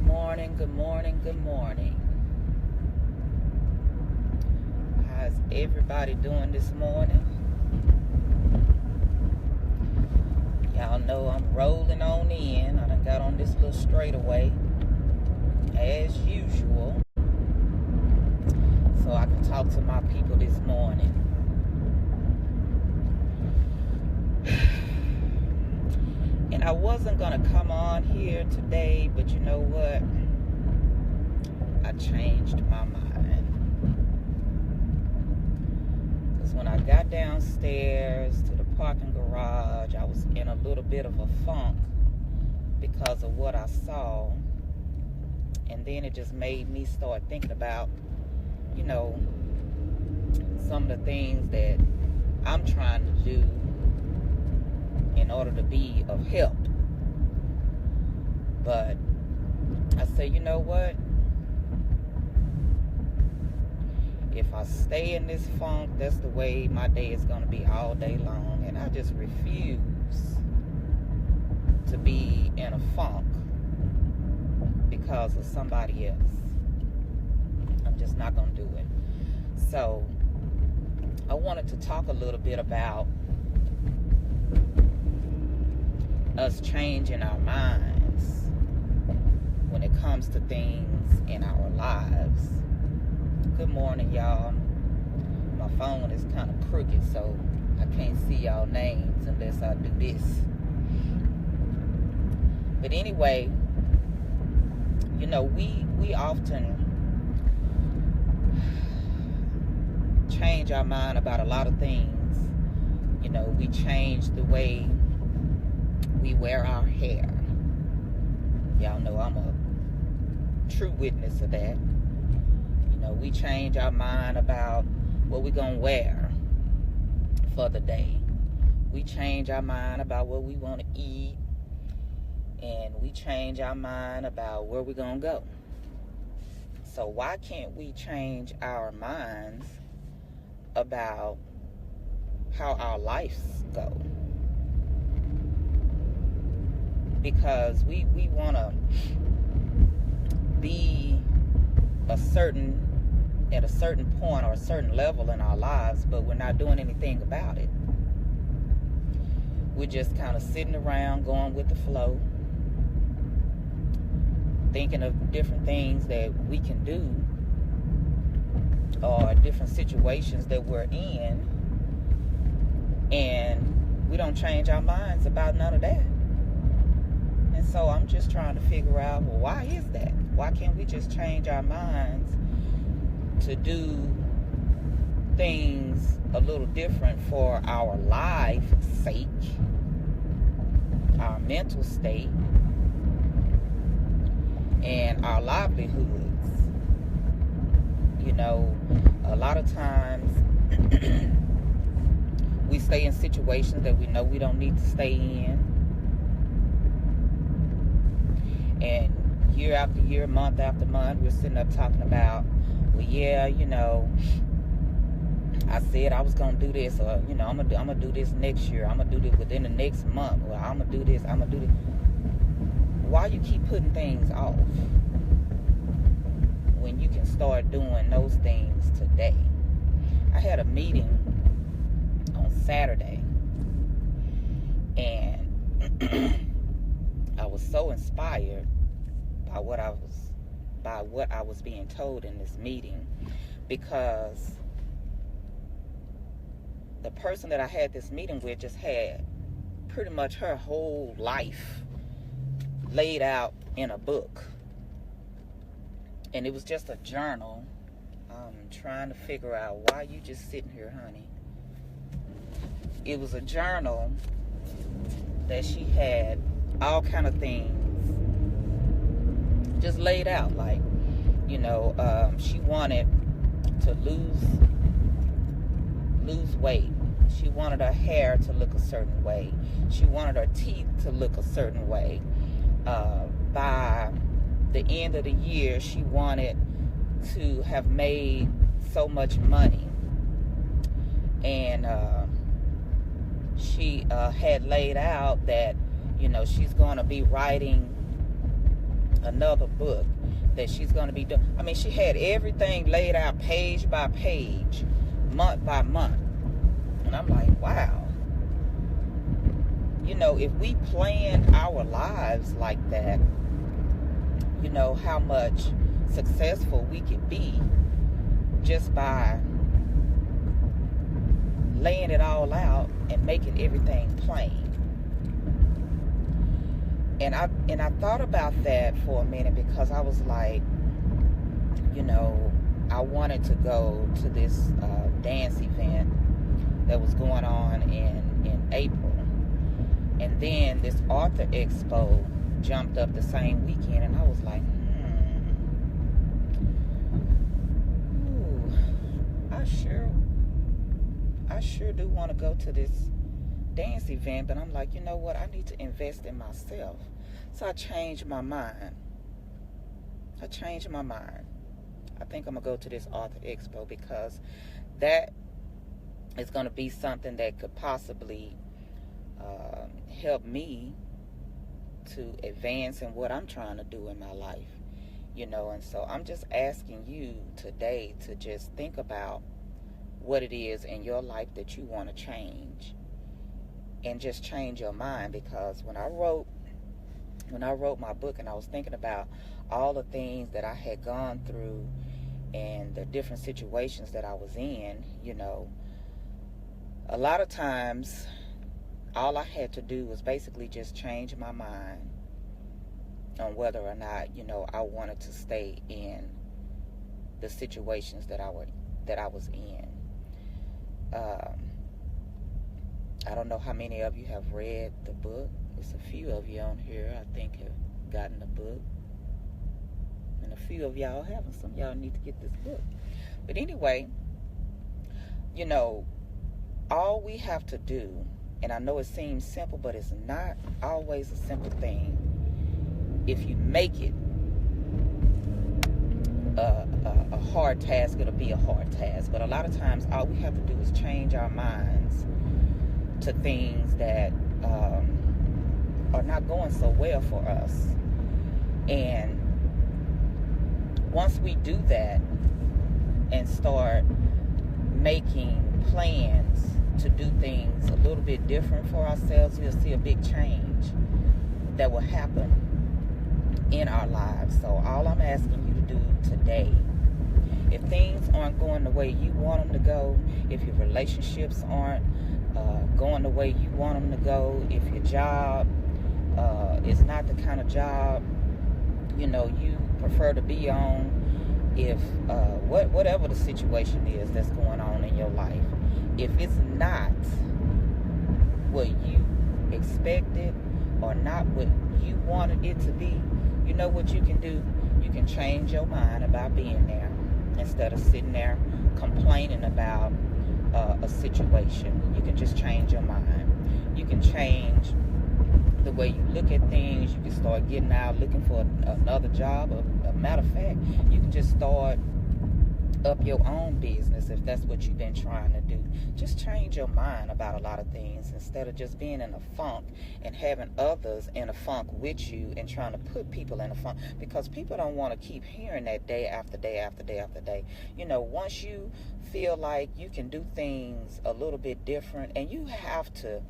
morning, good morning, good morning. How's everybody doing this morning? Y'all know I'm rolling on in. I done got on this little straightaway as usual, so I can talk to my people this morning. And I wasn't gonna come on here today, but you know what? I changed my mind. Because when I got downstairs to the parking garage, I was in a little bit of a funk because of what I saw. And then it just made me start thinking about, you know, some of the things that I'm trying to do in order to be of help. But I say, you know what? If I stay in this funk, that's the way my day is going to be all day long. And I just refuse to be in a funk because of somebody else. I'm just not going to do it. So I wanted to talk a little bit about us changing our minds when it comes to things in our lives. Good morning, y'all. My phone is kind of crooked, so I can't see y'all names unless I do this. But anyway, you know, we often change our mind about a lot of things. You know, we change the way we wear our hair. Y'all know I'm a true witness of that. You know, we change our mind about what we're going to wear for the day. We change our mind about what we want to eat. And we change our mind about where we're going to go. So why can't we change our minds about how our lives go? Because we want to be at a certain point or a certain level in our lives, but we're not doing anything about it. We're just kind of sitting around going with the flow, thinking of different things that we can do or different situations that we're in, and we don't change our minds about none of that. And so I'm just trying to figure out, well, why is that? Why can't we just change our minds to do things a little different for our life's sake, our mental state, and our livelihoods? You know, a lot of times we stay in situations that we know we don't need to stay in. And year after year, month after month, we're sitting up talking about, well, yeah, you know, I said I was going to do this, or, you know, I'm going to do this next year. I'm going to do this within the next month. Well, I'm going to do this. I'm going to do this. Why you keep putting things off when you can start doing those things today? I had a meeting on Saturday, and I was so inspired by what I was being told in this meeting, because the person that I had this meeting with just had pretty much her whole life laid out in a book. And it was just a journal. I'm trying to figure out why you just sitting here, honey. It was a journal that she had all kind of things just laid out. Like, you know, she wanted to lose weight. She wanted her hair to look a certain way. She wanted her teeth to look a certain way. By the end of the year, she wanted to have made so much money. And she had laid out that, you know, she's going to be writing another book that she's going to be doing. I mean, she had everything laid out page by page, month by month. And I'm like, wow. You know, if we planned our lives like that, you know, how much successful we could be just by laying it all out and making everything plain. And I thought about that for a minute, because I was like, you know, I wanted to go to this dance event that was going on in April. And then this author expo jumped up the same weekend, and I was like, I sure do want to go to this dance event, but I'm like, you know what? I need to invest in myself. So I changed my mind. I think I'm going to go to this author expo, because that is going to be something that could possibly help me to advance in what I'm trying to do in my life, you know. And so I'm just asking you today to just think about what it is in your life that you want to change, and just change your mind. Because when I wrote my book, and I was thinking about all the things that I had gone through and the different situations that I was in, you know, a lot of times all I had to do was basically just change my mind on whether or not, you know, I wanted to stay in the situations that I was in. I don't know how many of you have read the book. There's a few of you on here, I think, have gotten the book. And a few of y'all haven't. Some of y'all need to get this book. But anyway, you know, all we have to do, and I know it seems simple, but it's not always a simple thing. If you make it a hard task, it'll be a hard task. But a lot of times, all we have to do is change our minds to things that are not going so well for us. And once we do that and start making plans to do things a little bit different for ourselves, we'll see a big change that will happen in our lives. So all I'm asking you to do today, if things aren't going the way you want them to go, if your relationships aren't going the way you want them to go, if your job is not the kind of job, you know, you prefer to be on, if whatever the situation is that's going on in your life, if it's not what you expected or not what you wanted it to be, you know what you can do? You can change your mind about being there, instead of sitting there complaining about a situation. You can just change your mind. You can change the way you look at things. You can start getting out looking for another job. A matter of fact, you can just start up your own business if that's what you've been trying to do. Just change your mind about a lot of things, instead of just being in a funk and having others in a funk with you and trying to put people in a funk, because people don't want to keep hearing that day after day after day after day. You know, once you feel like you can do things a little bit different, and you have to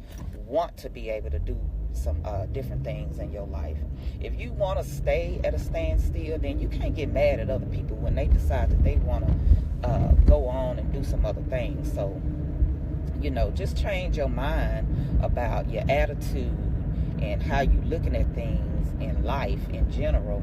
want to be able to do some different things in your life. If you want to stay at a standstill, then you can't get mad at other people when they decide that they want to go on and do some other things. So, you know, just change your mind about your attitude and how you looking at things in life in general,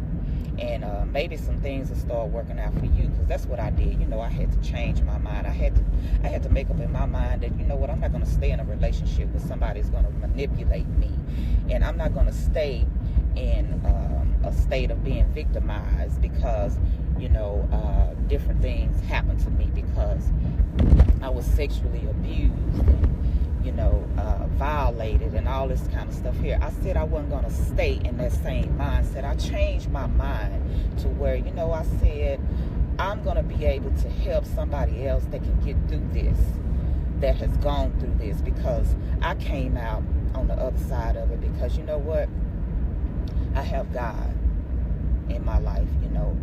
and maybe some things will start working out for you, because that's what I did. You know, I had to change my mind. I had to make up in my mind that, you know what, I'm not going to stay in a relationship with somebody who's going to manipulate me, and I'm not going to stay in a state of being victimized because, you know, different things happened to me because I was sexually abused and, you know, violated and all this kind of stuff here. I said I wasn't going to stay in that same mindset. I changed my mind to where, you know, I said I'm going to be able to help somebody else that can get through this, that has gone through this, because I came out on the other side of it, because you know what? I have God. in my life, you know.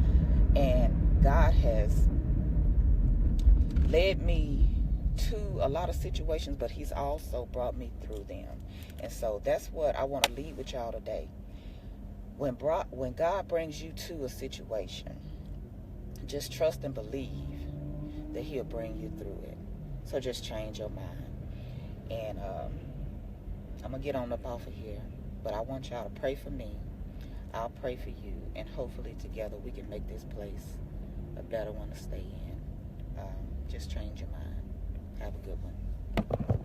And God has led me to a lot of situations, but he's also brought me through them. And so that's what I want to leave with y'all today. When God brings you to a situation, just trust and believe that he'll bring you through it. So just change your mind. And I'm going to get on up off of here, but I want y'all to pray for me. I'll pray for you, and hopefully together we can make this place a better one to stay in. Just change your mind. Have a good one.